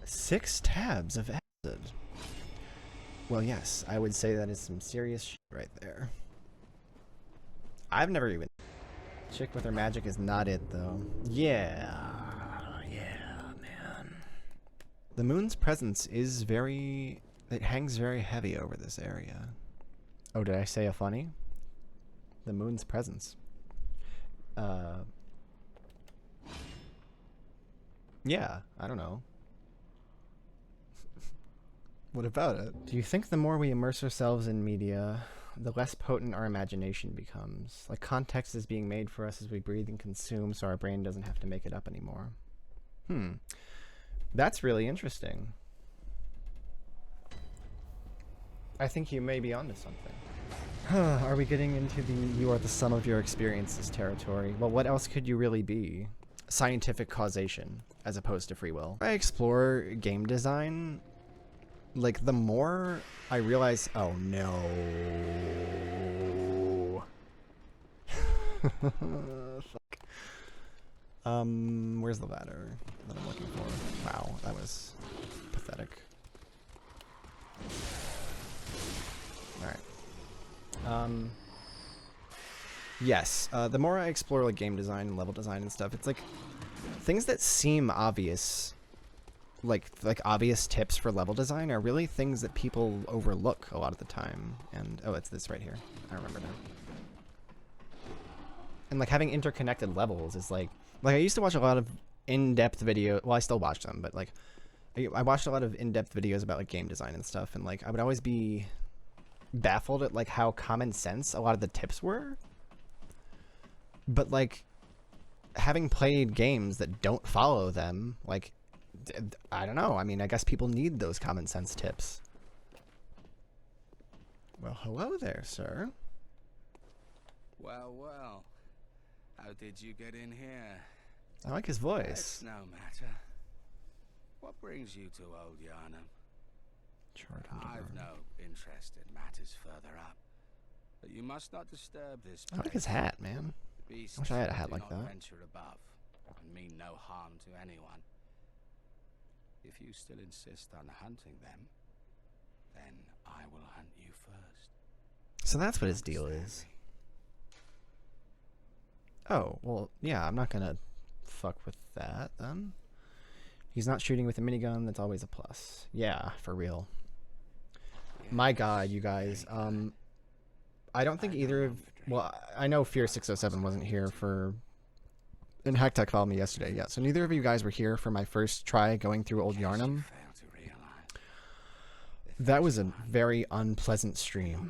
6 tabs of acid. Well, yes, I would say that is some serious shit right there. I've never even... Chick with her magic is not it, though. Yeah, man. The moon's presence is very... It hangs very heavy over this area. Oh, did I say a funny? The moon's presence. Yeah, I don't know. What about it? Do you think the more we immerse ourselves in media, the less potent our imagination becomes? Like, context is being made for us as we breathe and consume, so our brain doesn't have to make it up anymore. That's really interesting. I think you may be onto something. Are we getting into the you are the sum of your experiences territory? Well, what else could you really be? Scientific causation, as opposed to free will. I explore game design, like, the more I realize... Oh, no. Fuck. Where's the ladder that I'm looking for? Wow, that was pathetic. Alright. Yes, the more I explore, like, game design and level design and stuff, it's like things that seem obvious, like obvious tips for level design are really things that people overlook a lot of the time. And oh, it's this right here. I remember now. And like having interconnected levels is like I used to watch a lot of in-depth video. Well, I still watch them, but like I watched a lot of in-depth videos about like game design and stuff, and like I would always be baffled at like how common sense a lot of the tips were. But like having played games that don't follow them, like I don't know. I mean, I guess people need those common sense tips. Well, hello there, sir. Well, well. How did you get in here? I like his voice. It's no matter. What brings you to Old Yarnum? I've no interest in matters further up. But you must not disturb this place. I like his hat, man. I wish I had a hat like that. Venture above and mean no harm to anyone. If you still insist on hunting them, then I will hunt you first. So that's what his deal is. Oh, well, yeah, I'm not gonna fuck with that, then. He's not shooting with a minigun, that's always a plus. Yeah, for real. Yes. My god, you guys, I don't think either of... Well, I know Fear 607 wasn't here for... And Hacktech followed me yesterday, yeah. So neither of you guys were here for my first try going through Old Yarnum. That was a very unpleasant stream.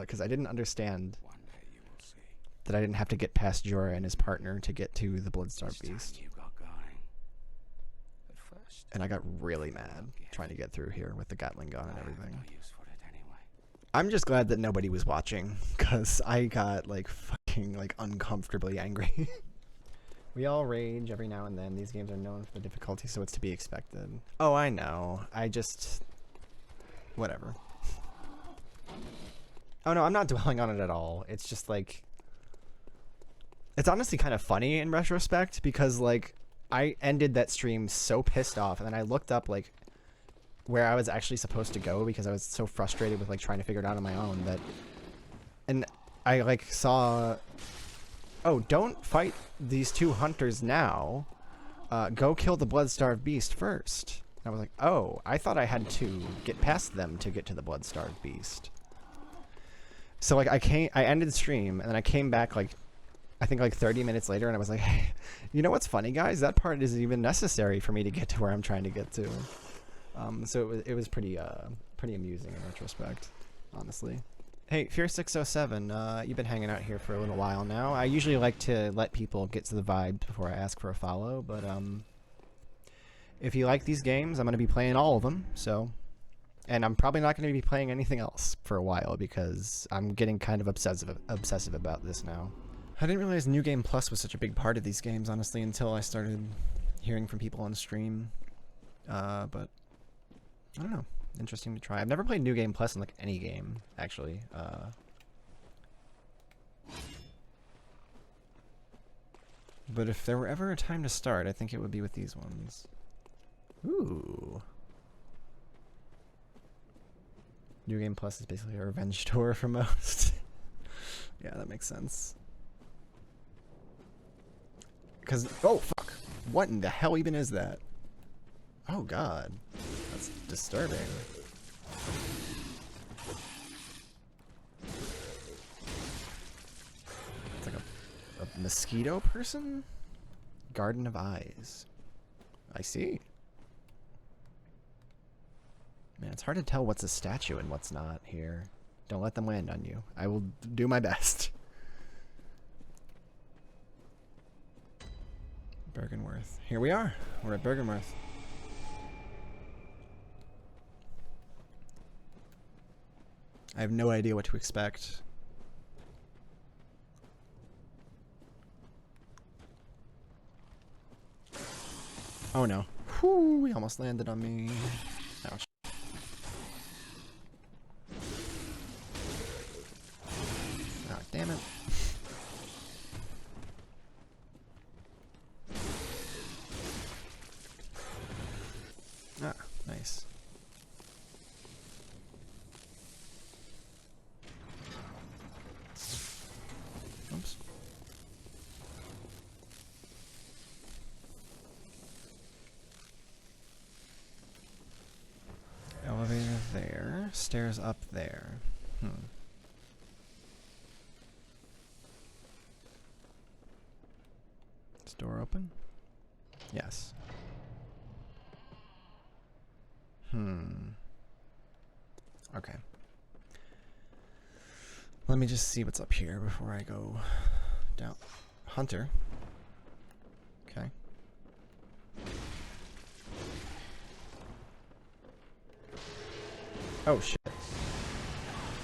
Because I didn't understand that I didn't have to get past Jorah and his partner to get to the Bloodstarved Beast. And I got really mad trying to get through here with the Gatling gun and everything. I'm just glad that nobody was watching, because I got, like, fucking, like, uncomfortably angry. We all rage every now and then. These games are known for the difficulty, so it's to be expected. Oh, I know. I just... Whatever. Oh, no, I'm not dwelling on it at all. It's just, like... It's honestly kind of funny in retrospect, because, like, I ended that stream so pissed off, and then I looked up, like, where I was actually supposed to go, because I was so frustrated with, like, trying to figure it out on my own, that... And I, like, saw... Oh, don't fight these two hunters now. Go kill the Bloodstarved Beast first. And I was like, oh, I thought I had to get past them to get to the Bloodstarved Beast. So, like, I ended the stream, and then I came back, like, I think, like, 30 minutes later, and I was like, hey, you know what's funny, guys? That part isn't even necessary for me to get to where I'm trying to get to. So it was pretty amusing in retrospect, honestly. Hey, Fear 607, you've been hanging out here for a little while now. I usually like to let people get to the vibe before I ask for a follow, but if you like these games, I'm going to be playing all of them, so... And I'm probably not going to be playing anything else for a while, because I'm getting kind of obsessive about this now. I didn't realize New Game Plus was such a big part of these games, honestly, until I started hearing from people on stream. But... I don't know. Interesting to try. I've never played New Game Plus in, like, any game, actually. But if there were ever a time to start, I think it would be with these ones. Ooh. New Game Plus is basically a revenge tour for most. Yeah, that makes sense. Because, oh, fuck. What in the hell even is that? Oh, God. That's disturbing. It's like a mosquito person? Garden of Eyes. I see. Man, it's hard to tell what's a statue and what's not here. Don't let them land on you. I will do my best. Byrgenwerth. Here we are. We're at Byrgenwerth. I have no idea what to expect. Oh no. Whew, he almost landed on me. Ouch. Ah, damn it. Ah, nice. Oops. Elevator there. Stairs up there. Is door open? Yes. Okay. Let me just see what's up here before I go down. Hunter. Okay. Oh shit.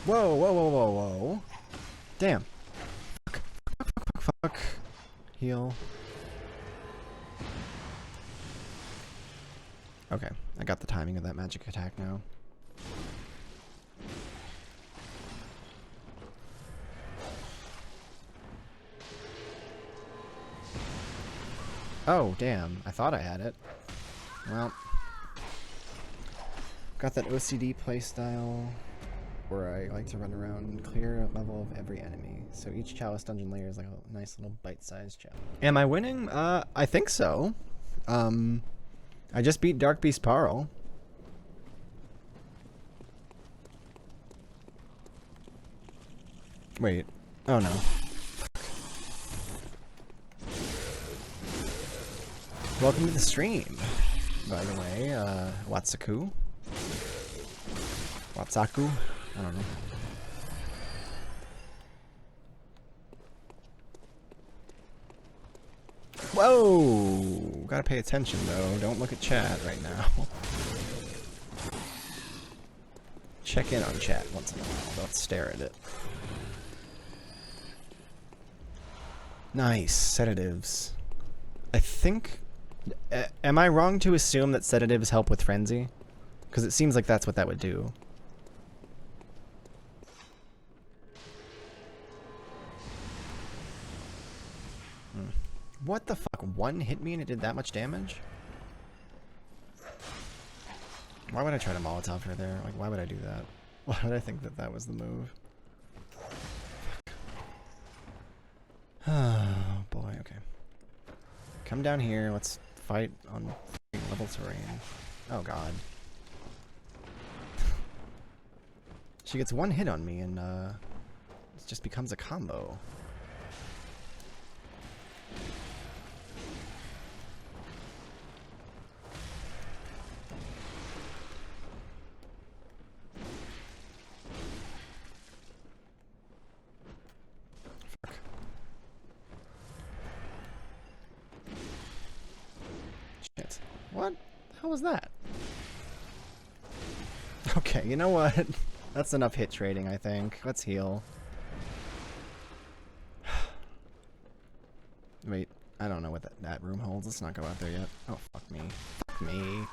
Whoa, whoa, whoa, whoa, whoa. Damn. Fuck, fuck, fuck, fuck, fuck. Heal. Okay, I got the timing of that magic attack now. Oh, damn. I thought I had it. Well. Got that OCD playstyle where I like to run around and clear a level of every enemy. So each chalice dungeon layer is like a nice little bite-sized challenge. Am I winning? I think so. I just beat Dark Beast Parl. Wait. Oh no. Welcome to the stream, by the way, Watsaku. Watsaku? I don't know. Whoa! Gotta pay attention though, don't look at chat right now. Check in on chat once in a while, don't stare at it. Nice, sedatives. I think... am I wrong to assume that sedatives help with frenzy? Because it seems like that's what that would do. What the fuck? One hit me and it did that much damage? Why would I try to Molotov her there? Like, why would I do that? Why would I think that that was the move? Oh boy, okay. Come down here, let's fight on level terrain. Oh god. She gets one hit on me and it just becomes a combo. What the hell was that? Okay, you know what? That's enough hit trading, I think. Let's heal. Wait, I don't know what that room holds. Let's not go out there yet. Oh, fuck me. Fuck me.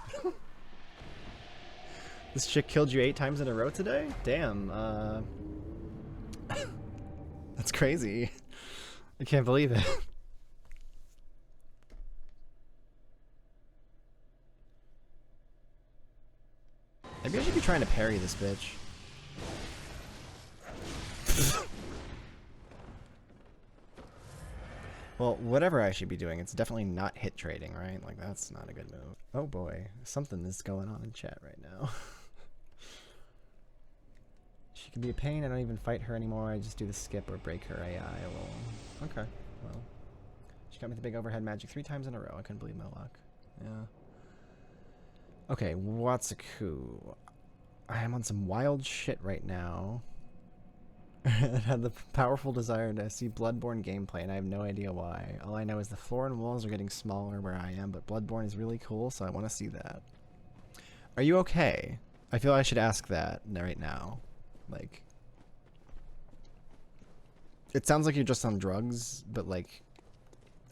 This chick killed you 8 times in a row today? Damn, that's crazy. I can't believe it. Maybe I should be trying to parry this bitch. Well, whatever I should be doing, it's definitely not hit trading, right? Like, that's not a good move. Oh boy, something is going on in chat right now. She can be a pain, I don't even fight her anymore, I just do the skip or break her AI. Well, okay, well. She got me the big overhead magic 3 times in a row, I couldn't believe my luck. Yeah. Okay, Watsaku. I am on some wild shit right now. I had the powerful desire to see Bloodborne gameplay, and I have no idea why. All I know is the floor and walls are getting smaller where I am, but Bloodborne is really cool, so I want to see that. Are you okay? I feel I should ask that right now. Like, it sounds like you're just on drugs, but like,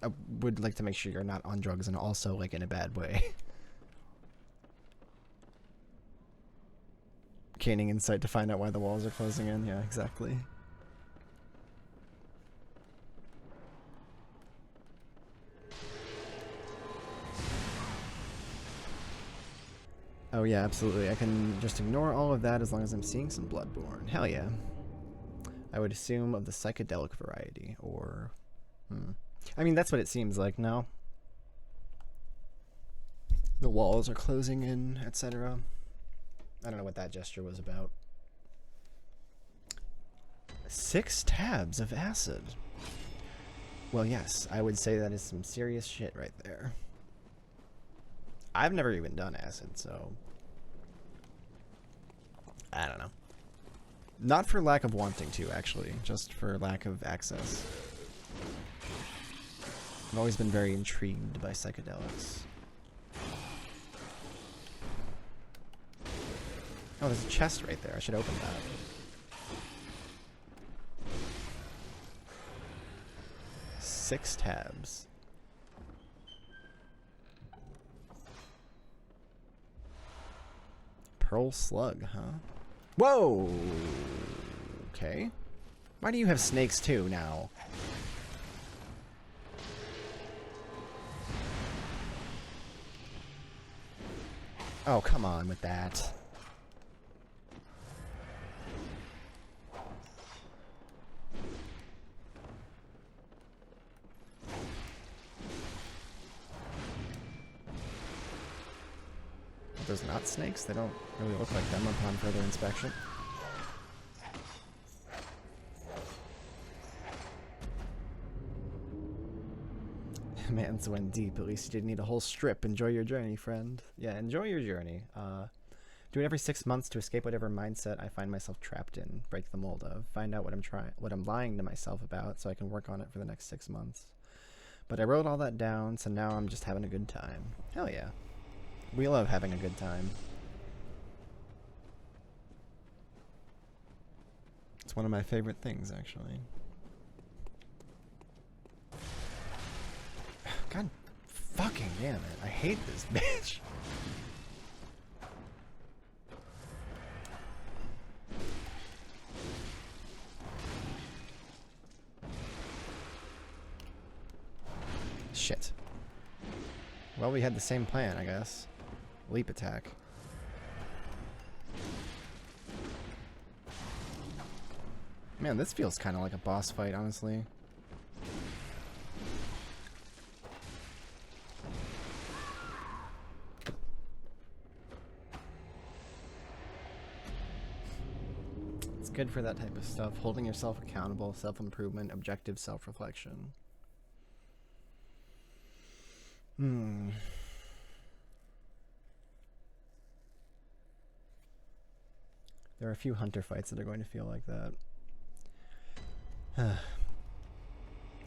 I would like to make sure you're not on drugs and also like in a bad way. Gaining insight to find out why the walls are closing in. Yeah, exactly. Oh yeah, absolutely. I can just ignore all of that as long as I'm seeing some Bloodborne. Hell yeah. I would assume of the psychedelic variety, or... I mean, that's what it seems like, no? The walls are closing in, etc. I don't know what that gesture was about. 6 tabs of acid. Well, yes, I would say that is some serious shit right there. I've never even done acid, so... I don't know. Not for lack of wanting to, actually. Just for lack of access. I've always been very intrigued by psychedelics. Oh, there's a chest right there. I should open that. 6 tabs. Pearl slug, huh? Whoa! Okay. Why do you have snakes too now? Oh, come on with that. Those not snakes? They don't really look like them upon further inspection. Man's went deep. At least you didn't need a whole strip. Enjoy your journey, friend. Yeah, enjoy your journey. Do it every 6 months to escape whatever mindset I find myself trapped in. Break the mold of. Find out what I'm lying to myself about, so I can work on it for the next 6 months. But I wrote all that down, so now I'm just having a good time. Hell yeah. We love having a good time. It's one of my favorite things, actually. God fucking damn it. I hate this bitch. Shit. Well, we had the same plan, I guess. Leap attack. Man, this feels kind of like a boss fight, honestly. It's good for that type of stuff. Holding yourself accountable, self-improvement, objective self-reflection. There are a few hunter fights that are going to feel like that.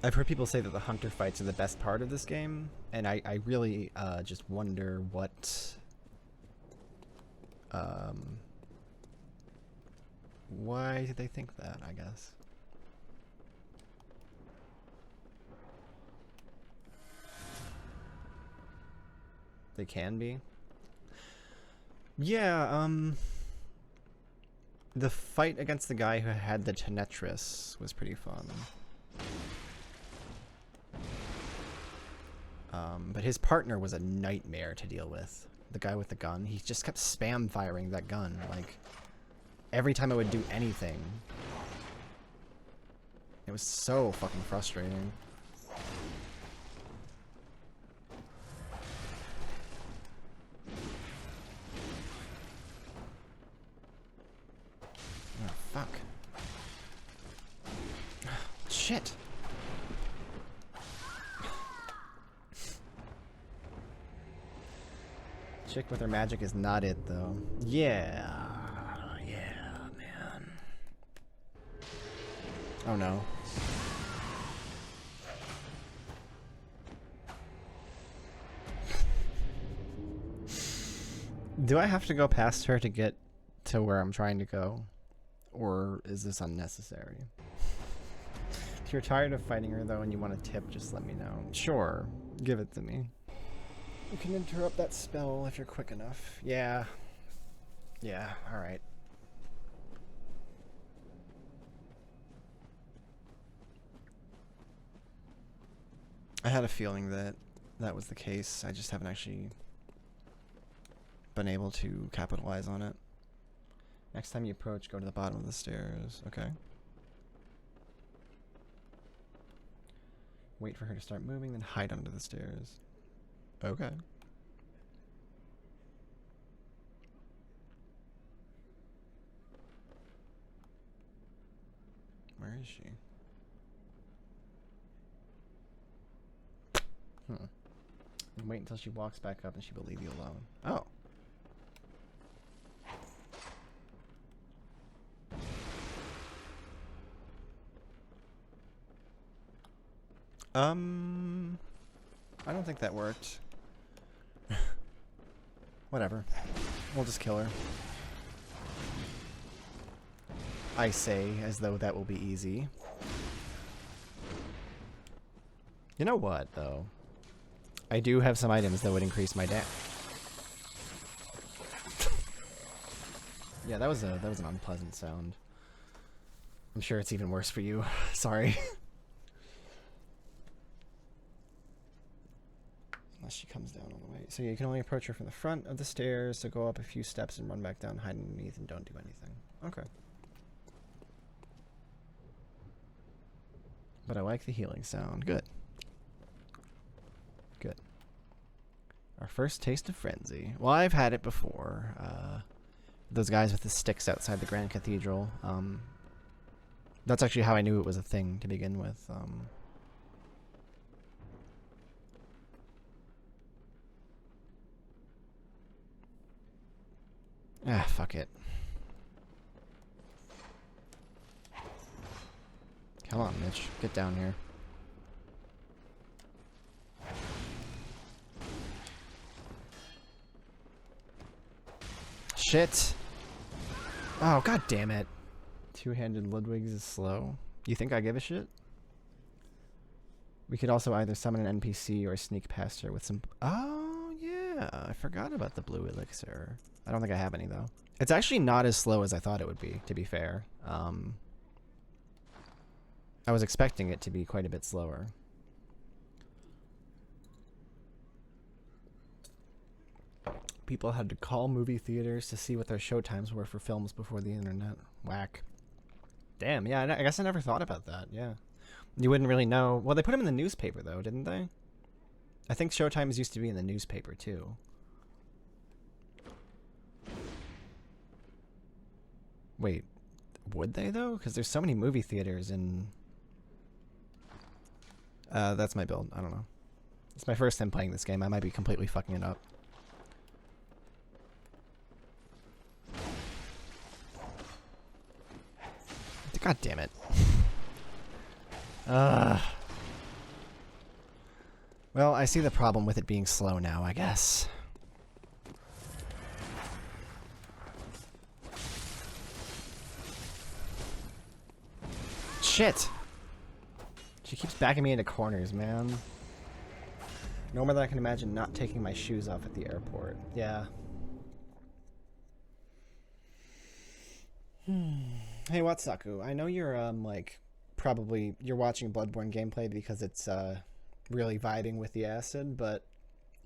I've heard people say that the hunter fights are the best part of this game, and I really just wonder what... why do they think that, I guess? They can be? Yeah, the fight against the guy who had the Tenetris was pretty fun. But his partner was a nightmare to deal with. the guy with the gun. He just kept spam firing that gun, like, every time I would do anything. It was so fucking frustrating. Oh, fuck. Shit. Chick with her magic is not it, though. Yeah. Yeah, man. Oh, no. Do I have to go past her to get to where I'm trying to go? Or is this unnecessary? If you're tired of fighting her, though, and you want a tip, just let me know. Sure. Give it to me. You can interrupt that spell if you're quick enough. Yeah. Yeah, alright. I had a feeling that that was the case. I just haven't actually been able to capitalize on it. Next time you approach, go to the bottom of the stairs. Okay. Wait for her to start moving, then hide under the stairs. Okay. Where is she? And wait until she walks back up and she will leave you alone. Oh. I don't think that worked. Whatever. We'll just kill her. I say, as though that will be easy. You know what, though? I do have some items that would increase my damage. Yeah, that was an unpleasant sound. I'm sure it's even worse for you. Sorry. Unless she comes down all the way. So yeah, you can only approach her from the front of the stairs, so go up a few steps and run back down, hide underneath, and don't do anything. Okay. But I like the healing sound. Good. Good. Our first taste of frenzy. Well, I've had it before. Those guys with the sticks outside the Grand Cathedral. That's actually how I knew it was a thing to begin with. Fuck it. Come on, Mitch. Get down here. Shit. Oh, god damn it. Two-handed Ludwig's is slow. You think I give a shit? We could also either summon an NPC or sneak past her with some... Oh, yeah. I forgot about the blue elixir. I don't think I have any, though. It's actually not as slow as I thought it would be, to be fair. I was expecting it to be quite a bit slower. People had to call movie theaters to see what their showtimes were for films before the internet. Whack. Damn, yeah, I guess I never thought about that, yeah. You wouldn't really know. Well, they put them in the newspaper, though, didn't they? I think showtimes used to be in the newspaper, too. Wait, would they, though? Because there's so many movie theaters in... that's my build. I don't know. It's my first time playing this game. I might be completely fucking it up. God damn it. Well, I see the problem with it being slow now, I guess. Shit! She keeps backing me into corners, man. No more than I can imagine not taking my shoes off at the airport. Yeah. Hey, Watsaku, I know you're, like, probably, you're watching Bloodborne gameplay because it's, really vibing with the acid, but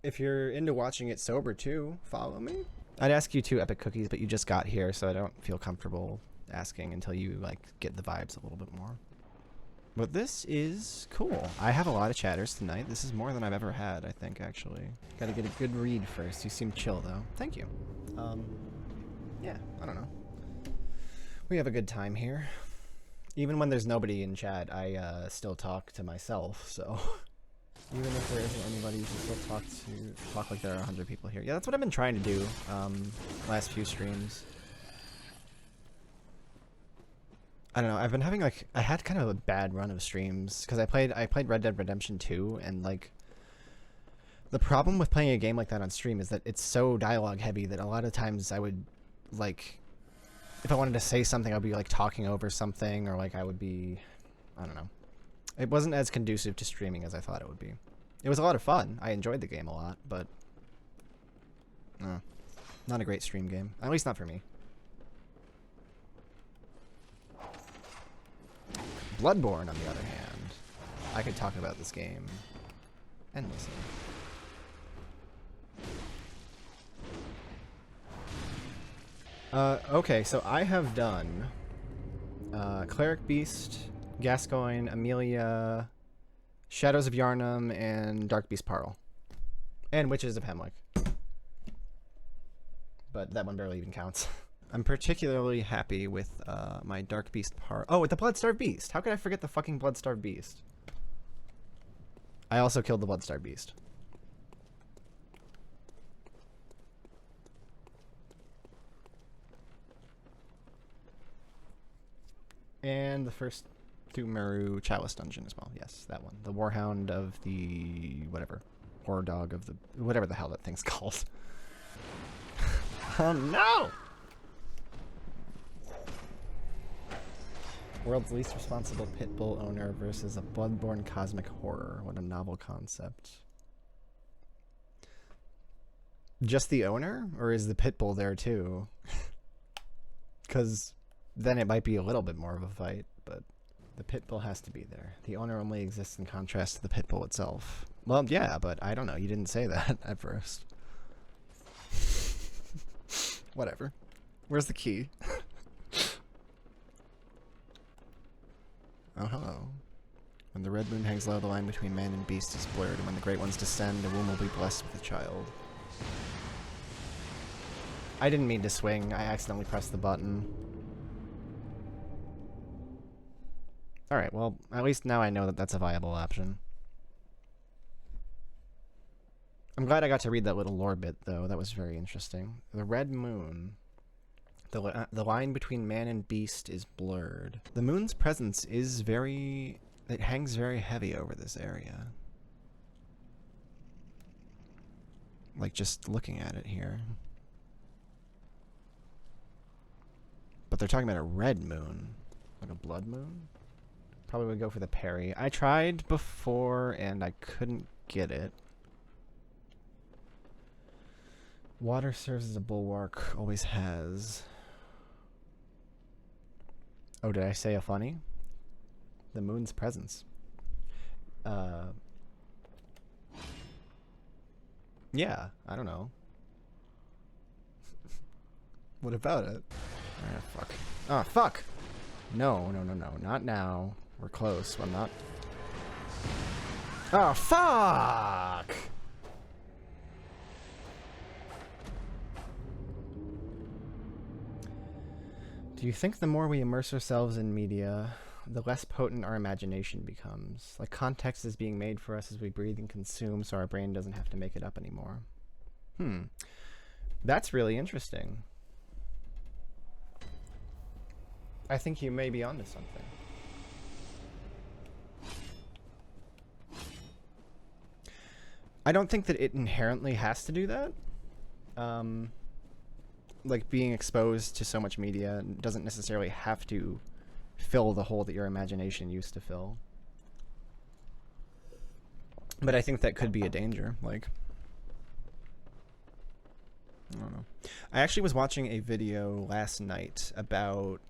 If you're into watching it sober too, follow me. I'd ask you to Epic Cookies, but you just got here, so I don't feel comfortable asking until you like get the vibes a little bit more. But this is cool. I have a lot of chatters tonight. This is more than I've ever had, I think, actually. Gotta get a good read first. You seem chill, though. Thank you. Yeah, I don't know. We have a good time here. Even when there's nobody in chat, I still talk to myself, so... Even if there isn't anybody, you can still talk like there are 100 people here. Yeah, that's what I've been trying to do, last few streams. I don't know, I've been having like, I had kind of a bad run of streams, because I played Red Dead Redemption 2, and like, the problem with playing a game like that on stream is that it's so dialogue heavy that a lot of times I would, like, if I wanted to say something, I'd be like talking over something, or like I would be, I don't know. It wasn't as conducive to streaming as I thought it would be. It was a lot of fun. I enjoyed the game a lot, but not a great stream game. At least not for me. Bloodborne, on the other hand, I could talk about this game endlessly. Okay, so I have done Cleric Beast, Gascoigne, Amelia, Shadows of Yharnam, and Dark Beast Parle. And Witches of Hemwick. But that one barely even counts. I'm particularly happy with my Dark Beast Parle. Oh, with the Bloodstarved Beast! How could I forget the fucking Bloodstarved Beast? I also killed the Bloodstarved Beast. And the first Thumaru Chalice Dungeon as well. Yes, that one. The Warhound of the... whatever. War Dog of the... whatever the hell that thing's called. Oh no! World's least responsible pit bull owner versus a bloodborne cosmic horror. What a novel concept. Just the owner? Or is the pit bull there too? Because then it might be a little bit more of a fight, but the pit bull has to be there. The owner only exists in contrast to the pit bull itself. Well, yeah, but I don't know. You didn't say that at first. Whatever. Where's the key? Oh, hello. When the red moon hangs low, the line between man and beast is blurred, and when the great ones descend, the womb will be blessed with a child. I didn't mean to swing. I accidentally pressed the button. Alright, well, at least now I know that that's a viable option. I'm glad I got to read that little lore bit, though. That was very interesting. The red moon. The line between man and beast is blurred. The moon's presence is very... it hangs very heavy over this area. Like, just looking at it here. But they're talking about a red moon. Like a blood moon? Probably would go for the parry. I tried before, and I couldn't get it. Water serves as a bulwark. Always has. Oh, did I say a funny? The moon's presence. Yeah, I don't know. What about it? Ah, fuck. Ah, fuck! No, no, no, no. Not now. We're close. I'm not... Oh, fuck! Do you think the more we immerse ourselves in media, the less potent our imagination becomes? Like context is being made for us as we breathe and consume, so our brain doesn't have to make it up anymore. That's really interesting. I think you may be onto something. I don't think that it inherently has to do that. Like, being exposed to so much media doesn't necessarily have to fill the hole that your imagination used to fill. But I think that could be a danger, like... I don't know. I actually was watching a video last night about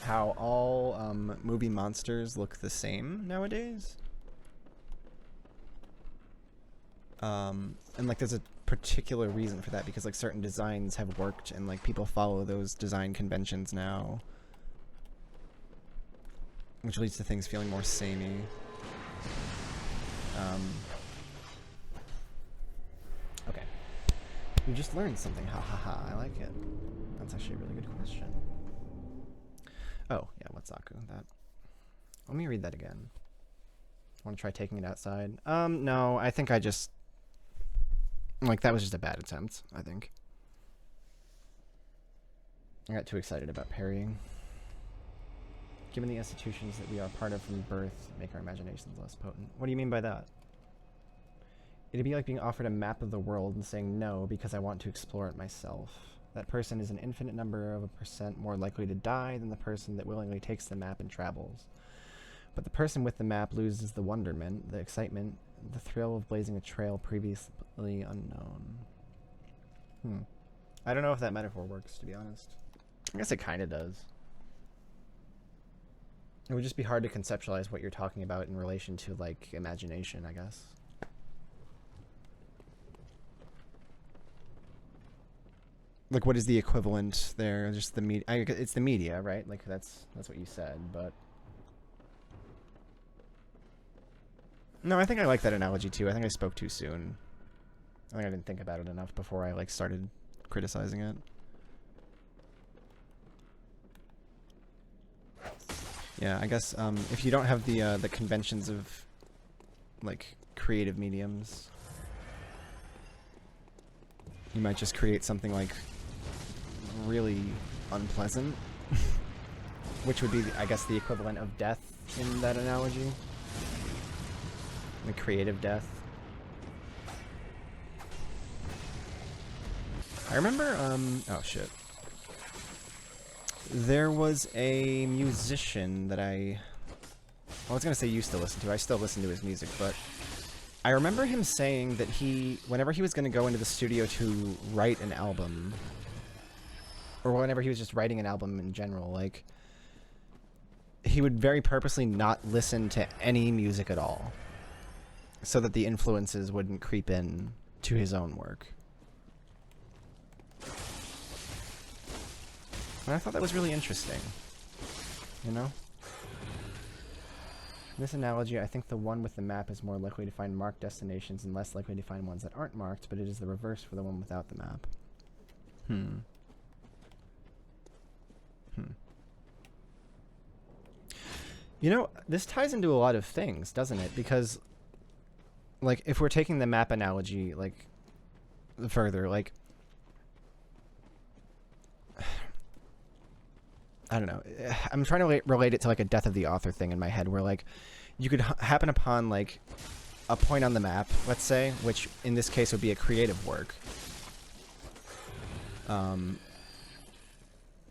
how all movie monsters look the same nowadays. And like there's a particular reason for that, because like certain designs have worked and like people follow those design conventions now, which leads to things feeling more samey. Okay. You just learned something. Ha ha ha. I like it. That's actually a really good question. Oh, yeah, Watsaku. That. Let me read that again. Want to try taking it outside? No, I think I just... Like, that was just a bad attempt, I think. I got too excited about parrying. Given the institutions that we are part of from birth, make our imaginations less potent. What do you mean by that? It'd be like being offered a map of the world and saying no because I want to explore it myself. That person is an infinite number of a % more likely to die than the person that willingly takes the map and travels. But the person with the map loses the wonderment, the excitement, the thrill of blazing a trail previously unknown. I don't know if that metaphor works, to be honest. I guess it kind of does. It would just be hard to conceptualize what you're talking about in relation to, like, imagination, I guess. Like, what is the equivalent there? Just the media. It's the media, right? Like, that's what you said, but... No, I think I like that analogy, too. I think I spoke too soon. I think I didn't think about it enough before I, like, started criticizing it. Yeah, I guess, if you don't have the conventions of, like, creative mediums, you might just create something, like, really unpleasant, which would be, I guess, the equivalent of death in that analogy. The creative death. I remember, oh shit. There was a musician that I was gonna say used to listen to. I still listen to his music, but I remember him saying that whenever he was gonna go into the studio to write an album, or whenever he was just writing an album in general, like, he would very purposely not listen to any music at all, so that the influences wouldn't creep in to his own work. And I thought that was really interesting, you know? In this analogy, I think the one with the map is more likely to find marked destinations and less likely to find ones that aren't marked, but it is the reverse for the one without the map. You know, this ties into a lot of things, doesn't it? Because, like, if we're taking the map analogy, like, further, like, I don't know. I'm trying to relate it to, like, a death of the author thing in my head, where, like, you could happen upon, like, a point on the map, let's say, which in this case would be a creative work.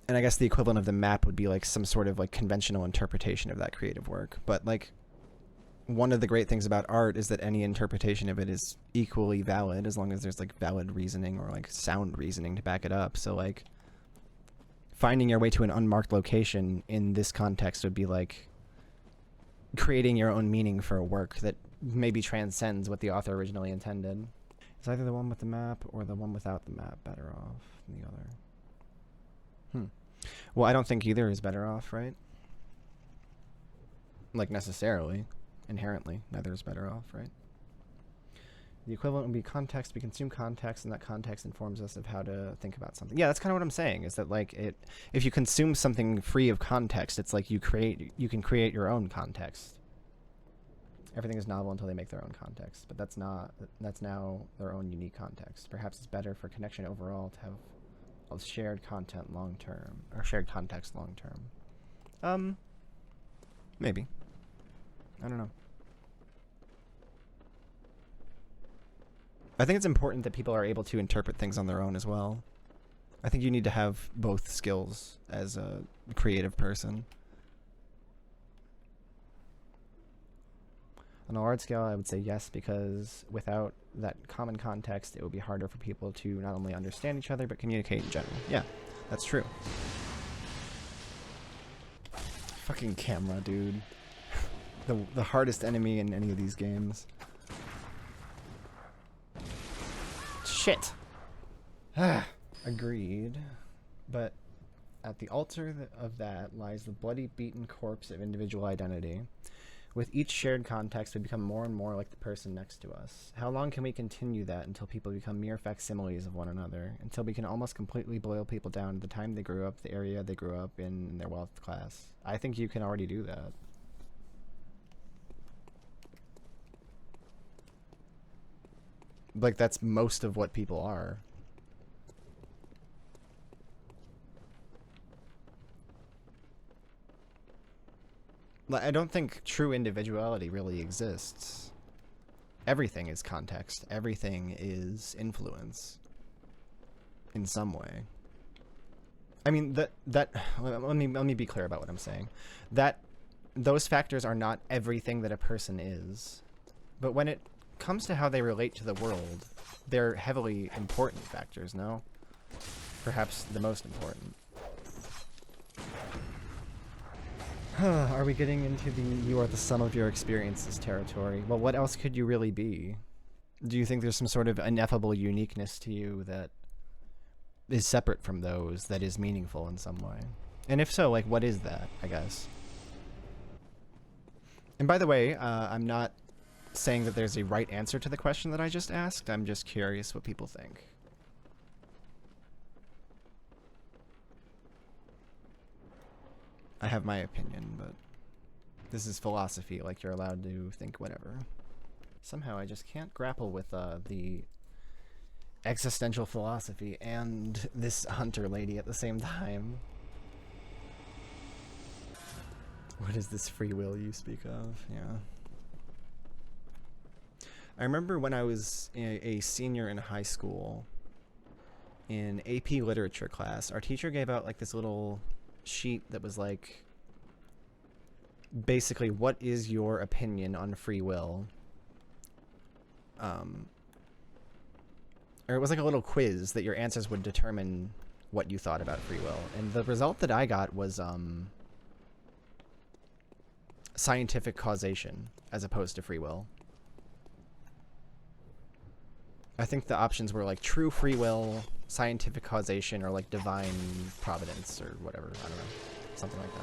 And I guess the equivalent of the map would be, like, some sort of, like, conventional interpretation of that creative work. But, like, one of the great things about art is that any interpretation of it is equally valid, as long as there's, like, valid reasoning or, like, sound reasoning to back it up. So, like, finding your way to an unmarked location in this context would be like creating your own meaning for a work that maybe transcends what the author originally intended. Is either the one with the map or the one without the map better off than the other? Well, I don't think either is better off, right? Like, necessarily. Inherently, neither is better off, right? The equivalent would be context. We consume context, and that context informs us of how to think about something. Yeah, that's kind of what I'm saying, is that, like, if you consume something free of context, it's like you can create your own context. Everything is novel until they make their own context, but that's now their own unique context. Perhaps it's better for connection overall to have a shared content long-term, or shared context long-term. Maybe. I don't know. I think it's important that people are able to interpret things on their own as well. I think you need to have both skills as a creative person. On a large scale, I would say yes, because without that common context, it would be harder for people to not only understand each other, but communicate in general. Yeah, that's true. Fucking camera, dude. The hardest enemy in any of these games. Shit. Agreed. But at the altar of that lies the bloody, beaten corpse of individual identity. With each shared context, we become more and more like the person next to us. How long can we continue that until people become mere facsimiles of one another? Until we can almost completely boil people down to the time they grew up, the area they grew up in, and their wealth class? I think you can already do that. Like, that's most of what people are. I don't think true individuality really exists. Everything is context. Everything is influence. In some way. I mean, let me be clear about what I'm saying. Those factors are not everything that a person is. But when it comes to how they relate to the world, they're heavily important factors, no? Perhaps the most important. Are we getting into the you are the sum of your experiences territory? Well, what else could you really be? Do you think there's some sort of ineffable uniqueness to you that is separate from those, that is meaningful in some way? And if so, like, what is that, I guess? And by the way, I'm not saying that there's a right answer to the question that I just asked. I'm just curious what people think. I have my opinion, but this is philosophy, like you're allowed to think whatever. Somehow I just can't grapple with the existential philosophy and this hunter lady at the same time. What is this free will you speak of? Yeah. I remember when I was a senior in high school, in AP literature class, our teacher gave out like this little sheet that was like, basically, what is your opinion on free will? Or it was like a little quiz that your answers would determine what you thought about free will. And the result that I got was scientific causation as opposed to free will. I think the options were like true free will, scientific causation, or like divine providence or whatever. I don't know. Something like that.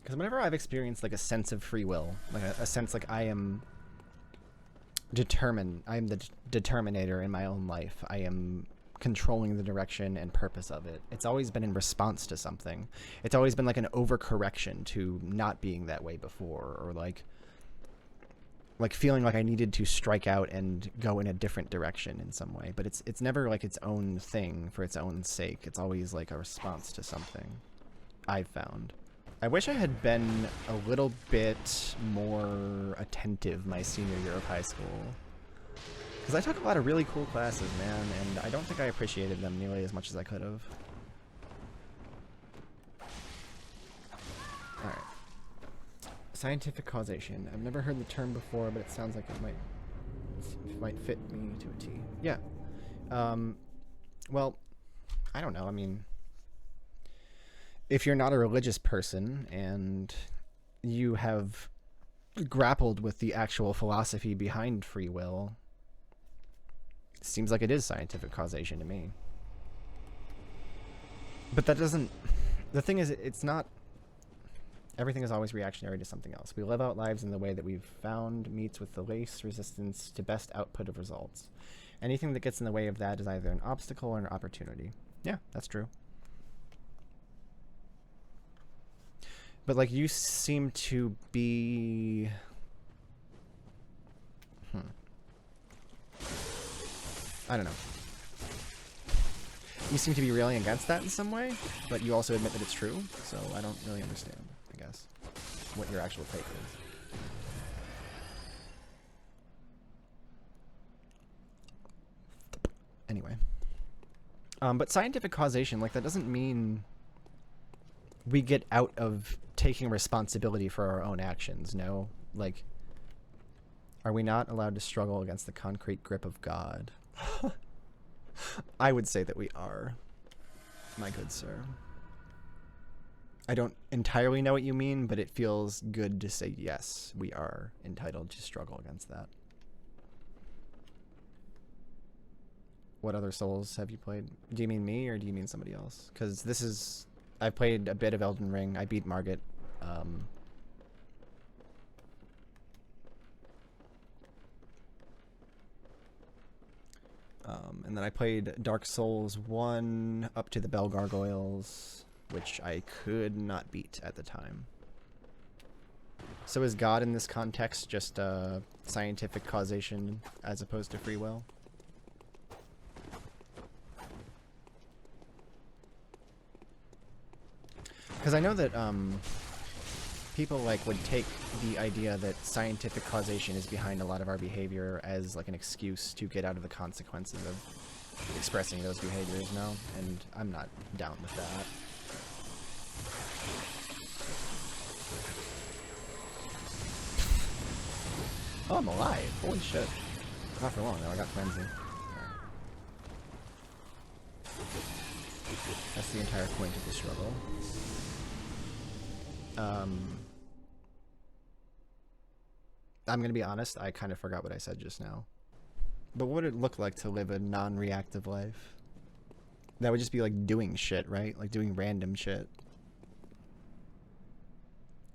Because whenever I've experienced like a sense of free will, like a sense like I am determined, I am the determinator in my own life, I am controlling the direction and purpose of it, it's always been in response to something. It's always been like an overcorrection to not being that way before, or like feeling like I needed to strike out and go in a different direction in some way. But it's never like its own thing for its own sake. It's always like a response to something, I've found. I wish I had been a little bit more attentive my senior year of high school. Because I took a lot of really cool classes, man, and I don't think I appreciated them nearly as much as I could have. Alright. Scientific causation. I've never heard the term before, but it sounds like it might fit me to a T. Yeah. Well, I don't know. I mean, if you're not a religious person and you have grappled with the actual philosophy behind free will, it seems like it is scientific causation to me. But that doesn't... The thing is, it's not... Everything is always reactionary to something else. We live out lives in the way that we've found meets with the least resistance to best output of results. Anything that gets in the way of that is either an obstacle or an opportunity. Yeah, that's true. But, like, you seem to be... I don't know. You seem to be railing against that in some way, but you also admit that it's true, so I don't really understand, I guess, what your actual take is. Anyway. But scientific causation, like, that doesn't mean we get out of taking responsibility for our own actions, no? Like, are we not allowed to struggle against the concrete grip of God? I would say that we are, my good sir. I don't entirely know what you mean, but it feels good to say yes, we are entitled to struggle against that. What other Souls have you played? Do you mean me or do you mean somebody else? Because this is... I've played a bit of Elden Ring. I beat Margit. And then I played Dark Souls 1 up to the Bell Gargoyles, which I could not beat at the time. So is God in this context just scientific causation as opposed to free will? Because I know that people like would take the idea that scientific causation is behind a lot of our behavior as like an excuse to get out of the consequences of expressing those behaviors, no? And I'm not down with that. Oh, I'm alive. Holy shit. Not for long though, I got frenzy. That's the entire point of the struggle. I'm gonna be honest, I kind of forgot what I said just now. But what would it look like to live a non-reactive life? That would just be like doing shit, right? Like doing random shit.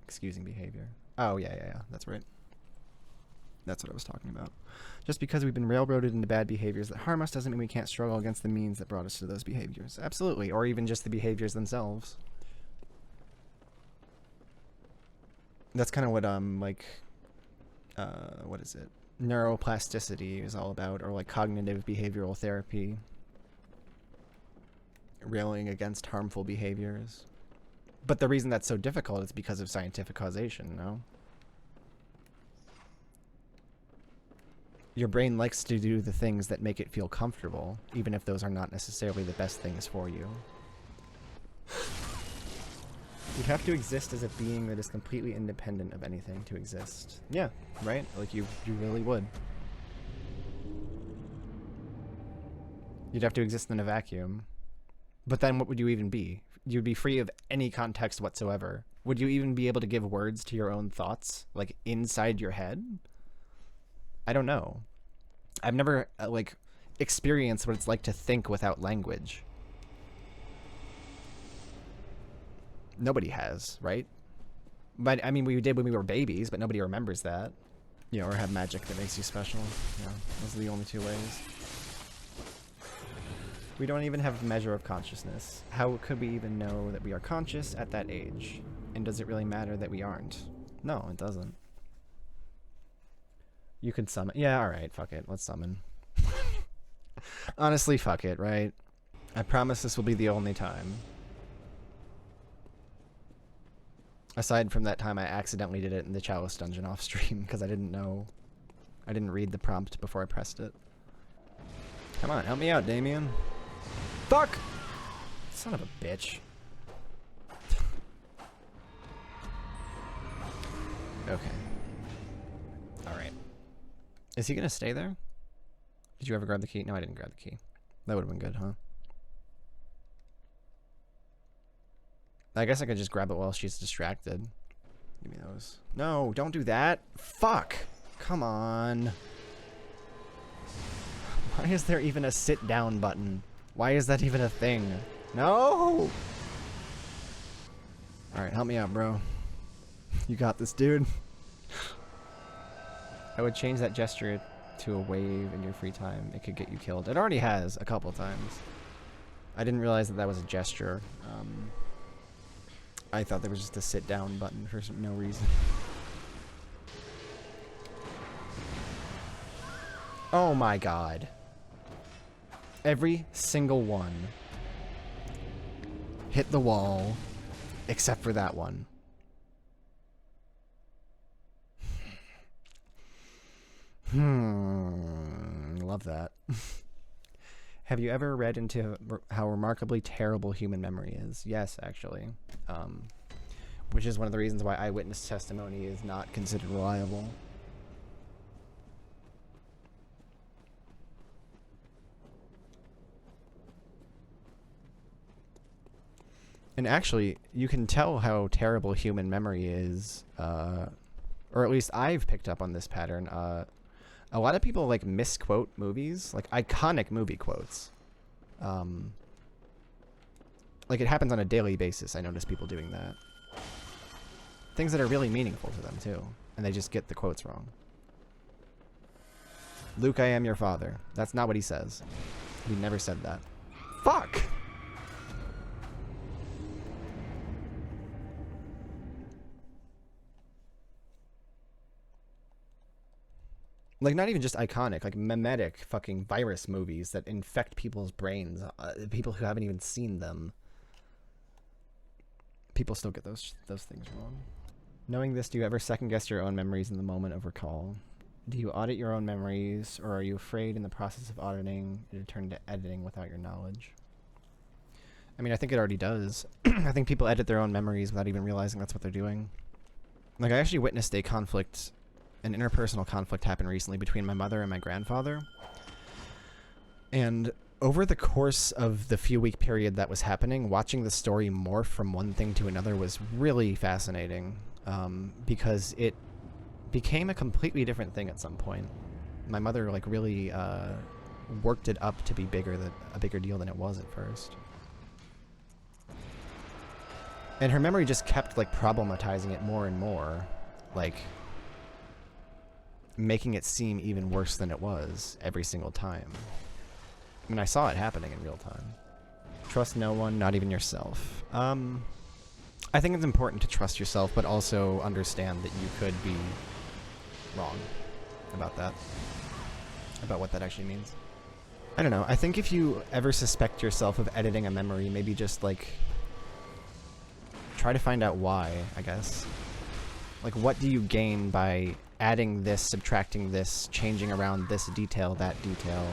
Excusing behavior. Oh, yeah, that's right. That's what I was talking about. Just because we've been railroaded into bad behaviors that harm us doesn't mean we can't struggle against the means that brought us to those behaviors. Absolutely. Or even just the behaviors themselves. That's kind of what, what is it? Neuroplasticity is all about, or like cognitive behavioral therapy. Railing against harmful behaviors. But the reason that's so difficult is because of scientific causation, no? Your brain likes to do the things that make it feel comfortable, even if those are not necessarily the best things for you. You'd have to exist as a being that is completely independent of anything to exist. Yeah, right? Like you really would. You'd have to exist in a vacuum. But then what would you even be? You'd be free of any context whatsoever. Would you even be able to give words to your own thoughts, like inside your head? I don't know. I've never like experienced what it's like to think without language. Nobody has, right? But I mean, we did when we were babies, but nobody remembers that. You know, or have magic that makes you special. Yeah, those are the only two ways. We don't even have a measure of consciousness. How could we even know that we are conscious at that age? And does it really matter that we aren't? No, it doesn't. You could summon. Yeah, alright, fuck it. Let's summon. Honestly, fuck it, right? I promise this will be the only time. Aside from that time I accidentally did it in the Chalice dungeon off stream because I didn't know. I didn't read the prompt before I pressed it. Come on, help me out, Damien. Fuck! Son of a bitch. Okay. Alright. Is he gonna stay there? Did you ever grab the key? No, I didn't grab the key. That would have been good, huh? I guess I could just grab it while she's distracted. Give me those. No, don't do that. Fuck! Come on. Why is there even a sit down button? Why is that even a thing? No! Alright, help me out, bro. You got this, dude. I would change that gesture to a wave in your free time. It could get you killed. It already has a couple times. I didn't realize that that was a gesture. I thought there was just a sit down button for no reason. Oh my god. Every single one hit the wall except for that one. Love that. Have you ever read into how remarkably terrible human memory is? Yes, actually. Which is one of the reasons why eyewitness testimony is not considered reliable. And actually, you can tell how terrible human memory is, or at least I've picked up on this pattern. A lot of people like misquote movies, like iconic movie quotes. Like it happens on a daily basis. I notice people doing that. Things that are really meaningful to them too, and they just get the quotes wrong. Luke, I am your father. That's not what he says. He never said that. Fuck! Like, not even just iconic, like memetic fucking virus movies that infect people's brains. People who haven't even seen them. People still get those things wrong. Knowing this, do you ever second-guess your own memories in the moment of recall? Do you audit your own memories, or are you afraid in the process of auditing to turn to editing without your knowledge? I mean, I think it already does. I think people edit their own memories without even realizing that's what they're doing. Like, I actually witnessed a conflict, an interpersonal conflict happen recently between my mother and my grandfather. And over the course of the few-week period that was happening, watching the story morph from one thing to another was really fascinating, because it became a completely different thing at some point. My mother, like, really worked it up to be a bigger deal than it was at first. And her memory just kept, like, problematizing it more and more, like, making it seem even worse than it was every single time. I mean, I saw it happening in real time. Trust no one, not even yourself. I think it's important to trust yourself, but also understand that you could be wrong about that. About what that actually means. I don't know. I think if you ever suspect yourself of editing a memory, maybe just, like, try to find out why, I guess. Like, what do you gain by adding this, subtracting this, changing around this detail, that detail?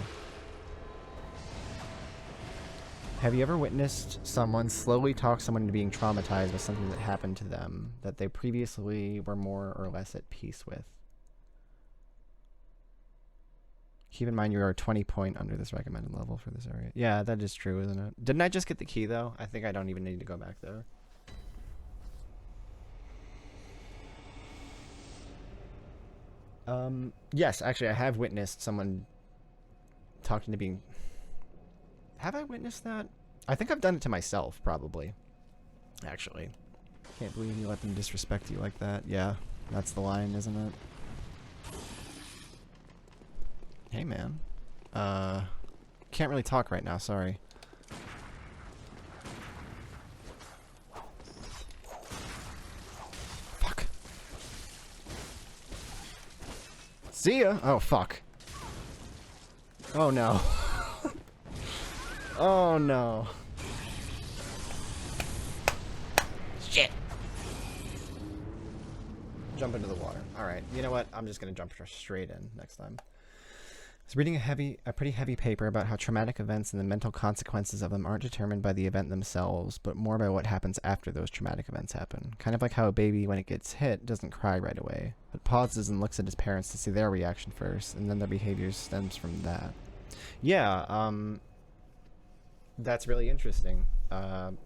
Have you ever witnessed someone slowly talk someone into being traumatized with something that happened to them that they previously were more or less at peace with? Keep in mind you are 20 point under this recommended level for this area. Yeah, that is true, isn't it? Didn't I just get the key, though? I think I don't even need to go back there. Yes, actually, I have witnessed someone talking to being... Have I witnessed that? I think I've done it to myself, probably. Actually. Can't believe you let them disrespect you like that. Yeah, that's the line, isn't it? Hey, man. Can't really talk right now, sorry. Fuck. See ya! Oh, fuck. Oh, no. Oh, no. Shit. Jump into the water. Alright, you know what? I'm just gonna jump straight in next time. I was reading a pretty heavy paper about how traumatic events and the mental consequences of them aren't determined by the event themselves, but more by what happens after those traumatic events happen. Kind of like how a baby, when it gets hit, doesn't cry right away, but pauses and looks at his parents to see their reaction first, and then their behavior stems from that. Yeah, that's really interesting. And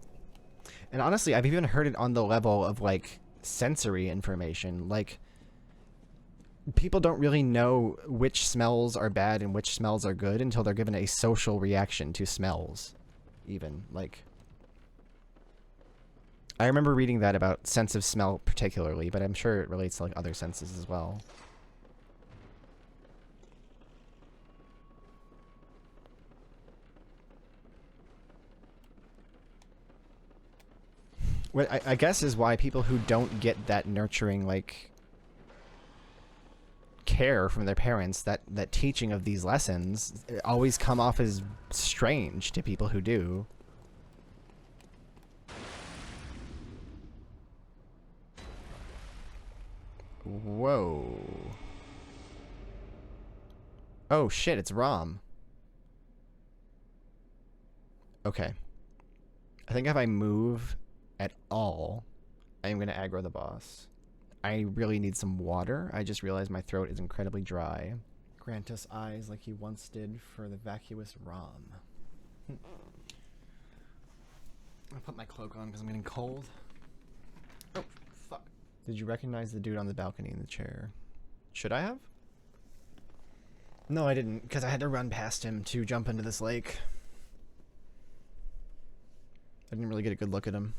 honestly, I've even heard it on the level of, like, sensory information. Like, people don't really know which smells are bad and which smells are good until they're given a social reaction to smells, even. Like, I remember reading that about sense of smell particularly, but I'm sure it relates to, like, other senses as well. What I guess is why people who don't get that nurturing, like, care from their parents, that teaching of these lessons, always come off as strange to people who do. Whoa. Oh shit, it's Rom. Okay. I think if I move at all, I am going to aggro the boss. I really need some water. I just realized my throat is incredibly dry. Grant us eyes like he once did for the vacuous Rom. I'll put my cloak on because I'm getting cold. Oh, fuck. Did you recognize the dude on the balcony in the chair? Should I have? No, I didn't, because I had to run past him to jump into this lake. I didn't really get a good look at him.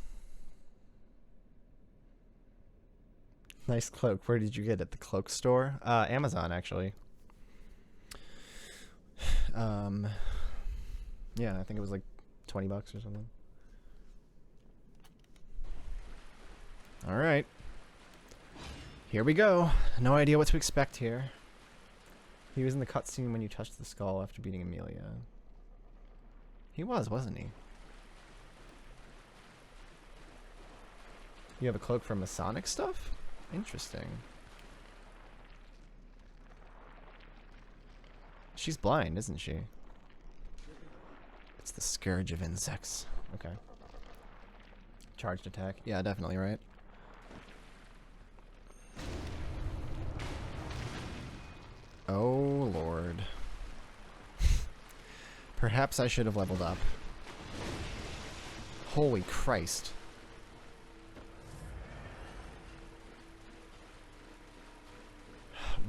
Nice cloak. Where did you get it? The cloak store? Amazon, actually. Yeah, I think it was like 20 bucks or something. All right. Here we go. No idea what to expect here. He was in the cutscene when you touched the skull after beating Amelia. He was, wasn't he? You have a cloak for Masonic stuff? Interesting. She's blind, isn't she? It's the scourge of insects. Okay. Charged attack. Yeah, definitely, right? Oh, Lord. Perhaps I should have leveled up. Holy Christ.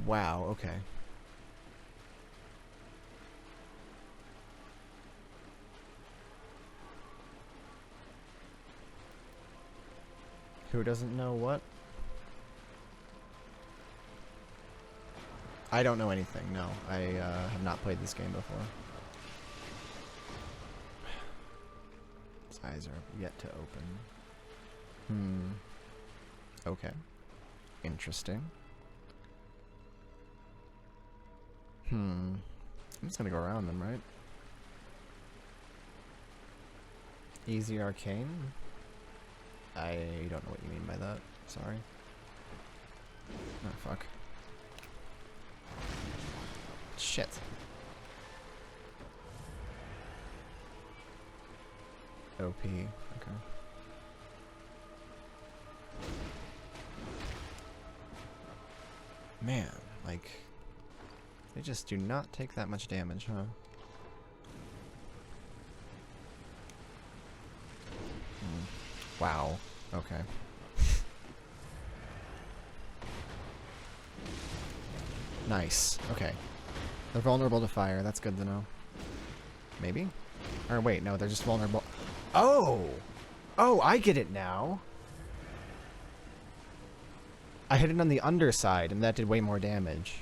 Wow, okay. Who doesn't know what? I don't know anything, no. I have not played this game before. His eyes are yet to open. Okay. Interesting. I'm just gonna go around them, right? Easy arcane? I don't know what you mean by that. Sorry. Oh, fuck. Shit. OP. Okay. Man, like... they just do not take that much damage, huh? Wow. Okay. Nice. Okay. They're vulnerable to fire. That's good to know. Maybe? Or wait, no, they're just vulnerable. Oh! Oh, I get it now. I hit it on the underside, and that did way more damage.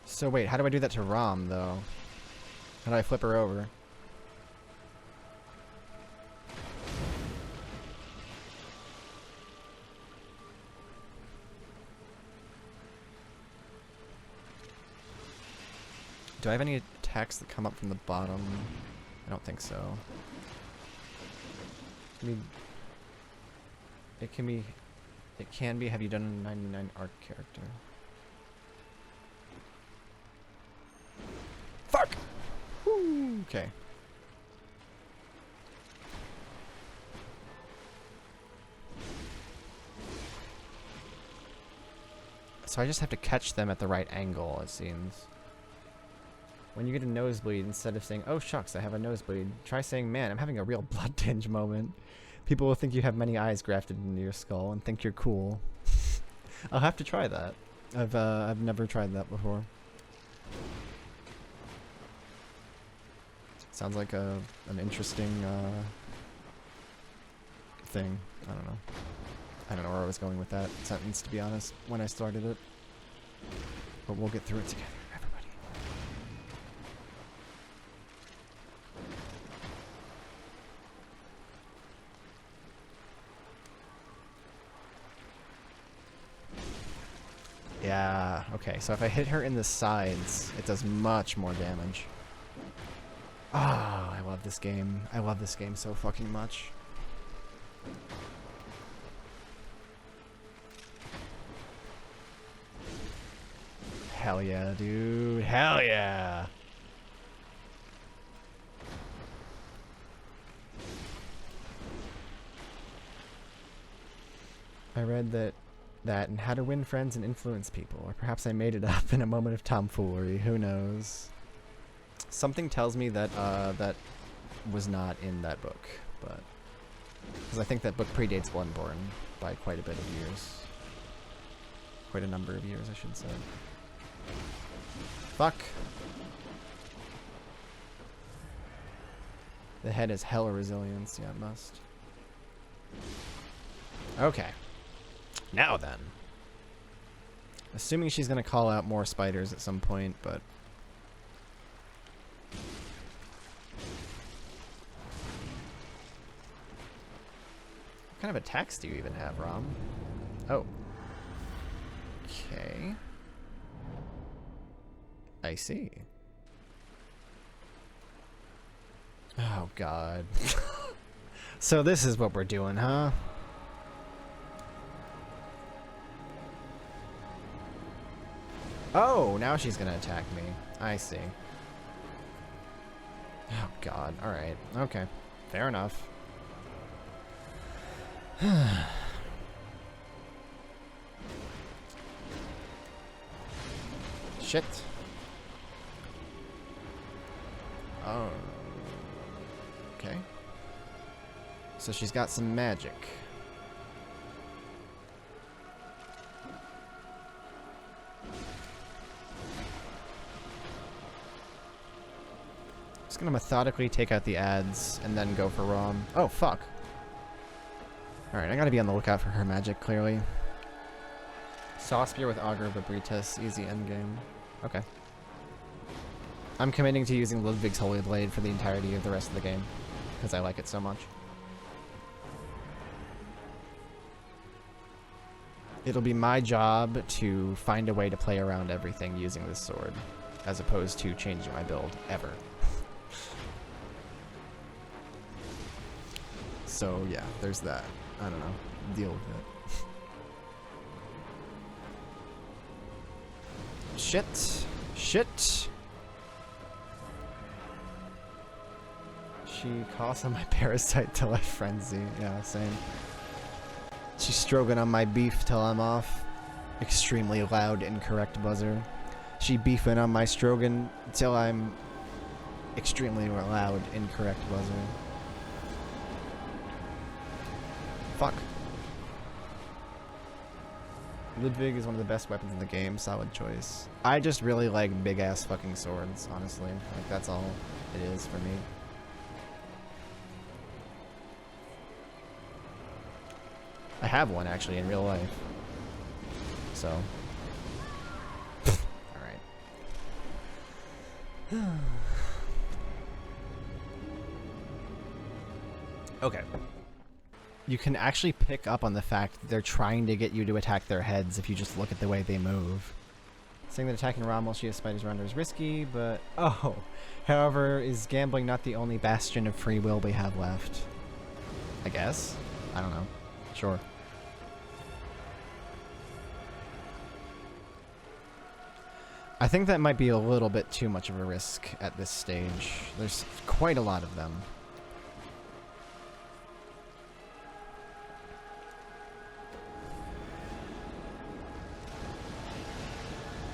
So wait, how do I do that to Rom, though? How do I flip her over? Do I have any attacks that come up from the bottom? I don't think so. I mean, it can be, have you done a 99 arc character? Fuck! Woo! Okay. So I just have to catch them at the right angle, it seems. When you get a nosebleed, instead of saying, oh shucks, I have a nosebleed, try saying, man, I'm having a real blood tinge moment. People will think you have many eyes grafted into your skull and think you're cool. I'll have to try that. I've never tried that before. Sounds like an interesting thing. I don't know. I don't know where I was going with that sentence, to be honest, when I started it. But we'll get through it together, everybody. Yeah, okay, so if I hit her in the sides, it does much more damage. Ah, I love this game. I love this game so fucking much. Hell yeah, dude. Hell yeah. I read that That and how to win friends and influence people. Or perhaps I made it up in a moment of tomfoolery. Who knows? Something tells me that that was not in that book, but because I think that book predates Bloodborne by quite a bit of years. Quite a number of years, I should say. Fuck. The head has hella resilience. Yeah, it must. Okay. Now then. Assuming she's going to call out more spiders at some point, but... What kind of attacks do you even have, Rom? Oh. Okay. I see. Oh, God. So this is what we're doing, huh? Oh, now she's gonna attack me. I see. Oh, God. Alright. Okay. Fair enough. Shit. Oh. Okay. So she's got some magic. Just gonna methodically take out the ads and then go for Rom. Oh, fuck. Alright, I gotta be on the lookout for her magic, clearly. Saw Spear with Augur of Abritus, easy endgame. Okay. I'm committing to using Ludwig's Holy Blade for the entirety of the rest of the game, because I like it so much. It'll be my job to find a way to play around everything using this sword, as opposed to changing my build, ever. So, yeah, there's that. I don't know. Deal with it. Shit. Shit. She coughs on my parasite till I frenzy. Yeah, same. She's stroking on my beef till I'm off. Extremely loud, incorrect buzzer. She beefing on my Strogan till I'm extremely loud, incorrect buzzer. Fuck. Ludwig is one of the best weapons in the game. Solid choice. I just really like big-ass fucking swords, honestly. Like, that's all it is for me. I have one, actually, in real life. So. Alright. Okay. You can actually pick up on the fact that they're trying to get you to attack their heads if you just look at the way they move. Saying that attacking Rom while she has spiders around her is risky, but... Oh. However, is gambling not the only bastion of free will we have left? I guess? I don't know. Sure. I think that might be a little bit too much of a risk at this stage. There's quite a lot of them.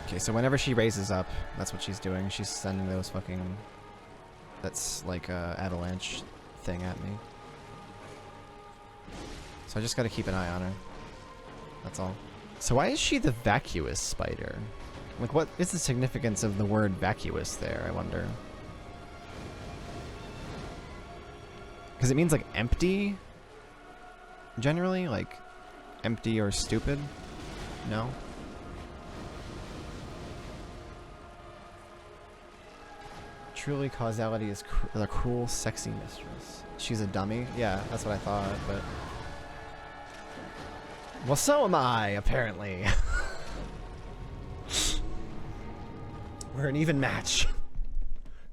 Okay, so whenever she raises up, that's what she's doing. She's sending those fucking... That's like a avalanche thing at me. So I just gotta keep an eye on her. That's all. So why is she the vacuous spider? Like, what is the significance of the word vacuous there, I wonder? Because it means, like, empty? Generally? Like, empty or stupid? No? Truly, causality is the cruel, sexy mistress. She's a dummy? Yeah, that's what I thought, but... Well, so am I, apparently. We're an even match.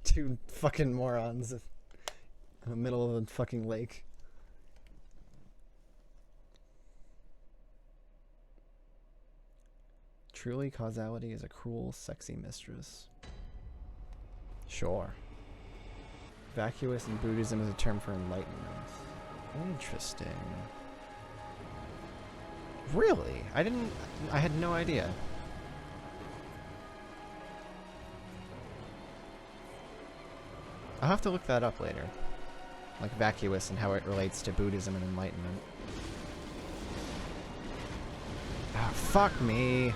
Two fucking morons in the middle of a fucking lake. Truly, causality is a cruel, sexy mistress. Sure. Vacuous in Buddhism is a term for enlightenment. Interesting. Really? I had no idea. I'll have to look that up later. Like vacuous and how it relates to Buddhism and enlightenment. Ah, fuck me.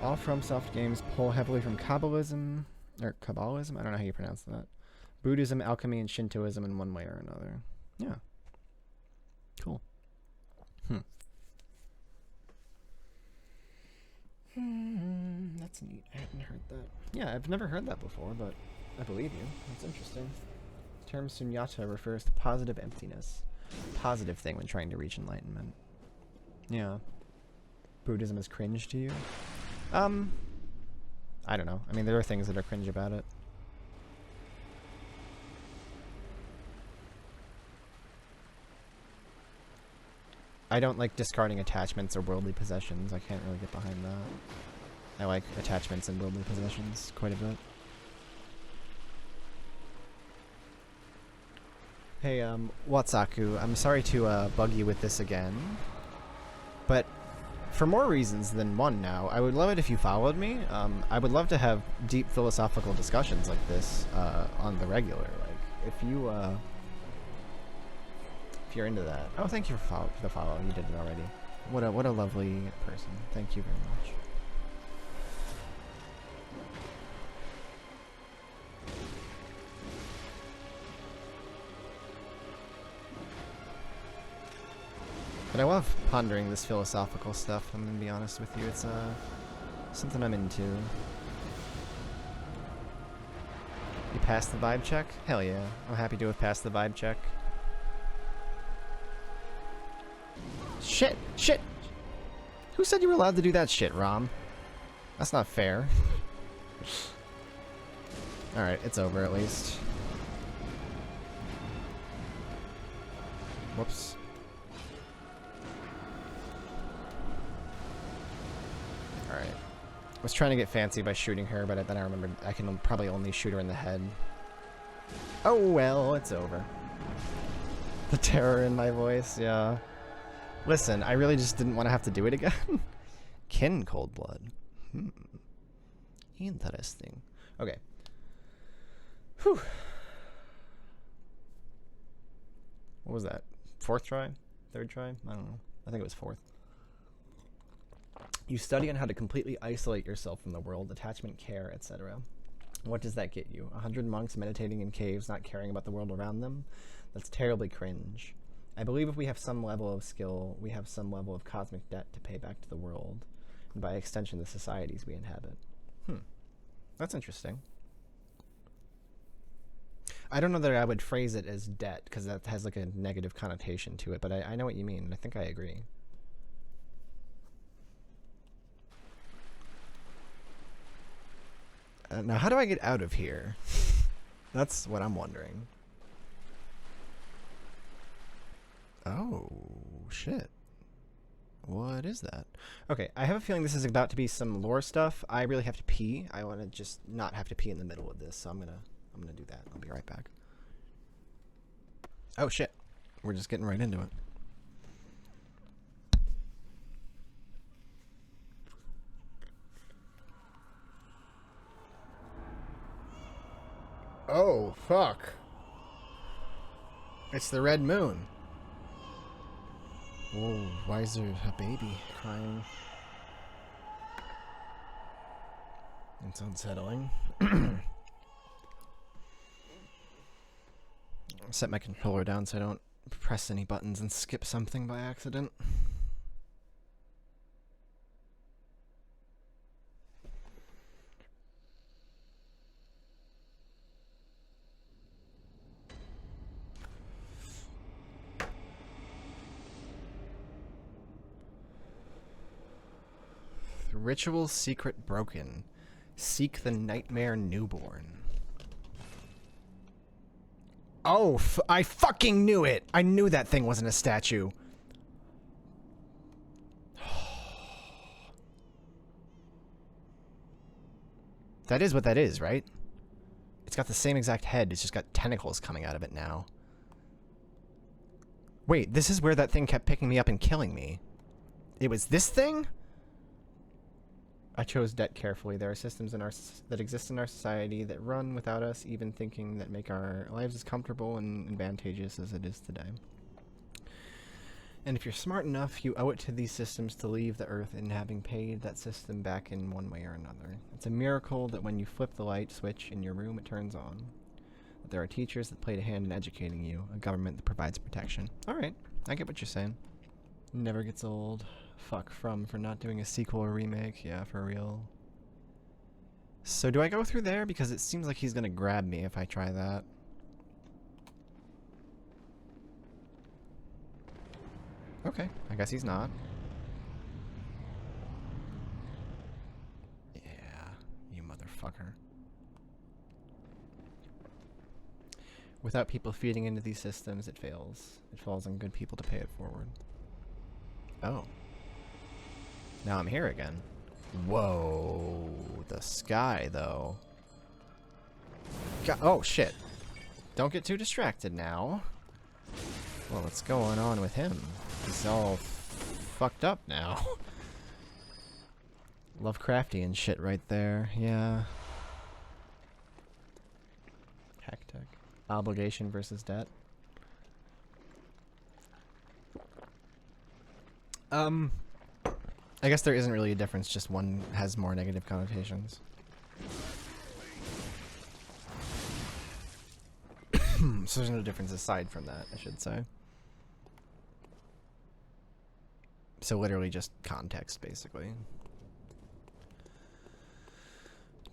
All FromSoft games pull heavily from Kabbalism, or Kabbalism? I don't know how you pronounce that. Buddhism, alchemy, and Shintoism in one way or another. Yeah. Cool. That's neat. I hadn't heard that. Yeah, I've never heard that before, but I believe you. That's interesting. The term sunyata refers to positive emptiness. Positive thing when trying to reach enlightenment. Yeah. Buddhism is cringe to you? I don't know. I mean, there are things that are cringe about it. I don't like discarding attachments or worldly possessions. I can't really get behind that. I like attachments and worldly possessions quite a bit. Hey, Watsaku, I'm sorry to bug you with this again, but for more reasons than one now, I would love it if you followed me. I would love to have deep philosophical discussions like this on the regular. Like, if you're into that. Oh, thank you for the follow. You did it already. What a lovely person. Thank you very much. But I love pondering this philosophical stuff, I'm gonna be honest with you. It's something I'm into. You passed the vibe check? Hell yeah. I'm happy to have passed the vibe check. Shit! Shit! Who said you were allowed to do that shit, Rom? That's not fair. Alright, it's over at least. Whoops. Alright. I was trying to get fancy by shooting her, but then I remembered I can probably only shoot her in the head. Oh well, it's over. The terror in my voice, yeah. Listen, I really just didn't want to have to do it again. Kin cold blood. Interesting. Okay. Whew. What was that? Fourth try? Third try? I don't know. I think it was fourth. You study on how to completely isolate yourself from the world, attachment, care, etc. What does that get you? 100 monks meditating in caves, not caring about the world around them? That's terribly cringe. I believe if we have some level of skill, we have some level of cosmic debt to pay back to the world, and by extension the societies we inhabit. That's interesting. I don't know that I would phrase it as debt, because that has like a negative connotation to it, but I know what you mean, and I think I agree. Now, how do I get out of here? That's what I'm wondering. Oh, shit. What is that? Okay, I have a feeling this is about to be some lore stuff. I really have to pee. I want to just not have to pee in the middle of this, so I'm gonna do that. I'll be right back. Oh shit. We're just getting right into it. Oh, fuck. It's the red moon. Whoa, why is there a baby crying? It's unsettling. Set my controller down so I don't press any buttons and skip something by accident. Ritual secret broken. Seek the nightmare newborn. Oh, I fucking knew it! I knew that thing wasn't a statue. That is what that is, right? It's got the same exact head, it's just got tentacles coming out of it now. Wait, this is where that thing kept picking me up and killing me. It was this thing? I chose debt carefully. There are systems that exist in our society that run without us even thinking, that make our lives as comfortable and advantageous as it is today. And if you're smart enough, you owe it to these systems to leave the earth in having paid that system back in one way or another. It's a miracle that when you flip the light switch in your room, it turns on. That there are teachers that played a hand in educating you, a government that provides protection. Alright, I get what you're saying. Never gets old. Fuck From for not doing a sequel or remake. Yeah, for real. So do I go through there? Because it seems like he's gonna grab me if I try that. Okay, I guess he's not. Yeah, you motherfucker. Without people feeding into these systems, it fails. It falls on good people to pay it forward. Oh. Now I'm here again. Whoa. The sky, though. Oh, shit. Don't get too distracted now. Well, what's going on with him? He's all fucked up now. Lovecraftian shit right there. Yeah. Hectic. Obligation versus debt. I guess there isn't really a difference, just one has more negative connotations. So there's no difference aside from that, I should say. So literally just context, basically.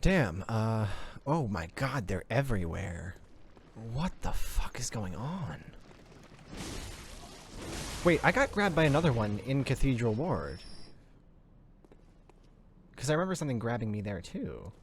Damn, oh my god, they're everywhere. What the fuck is going on? Wait, I got grabbed by another one in Cathedral Ward. Because I remember something grabbing me there, too.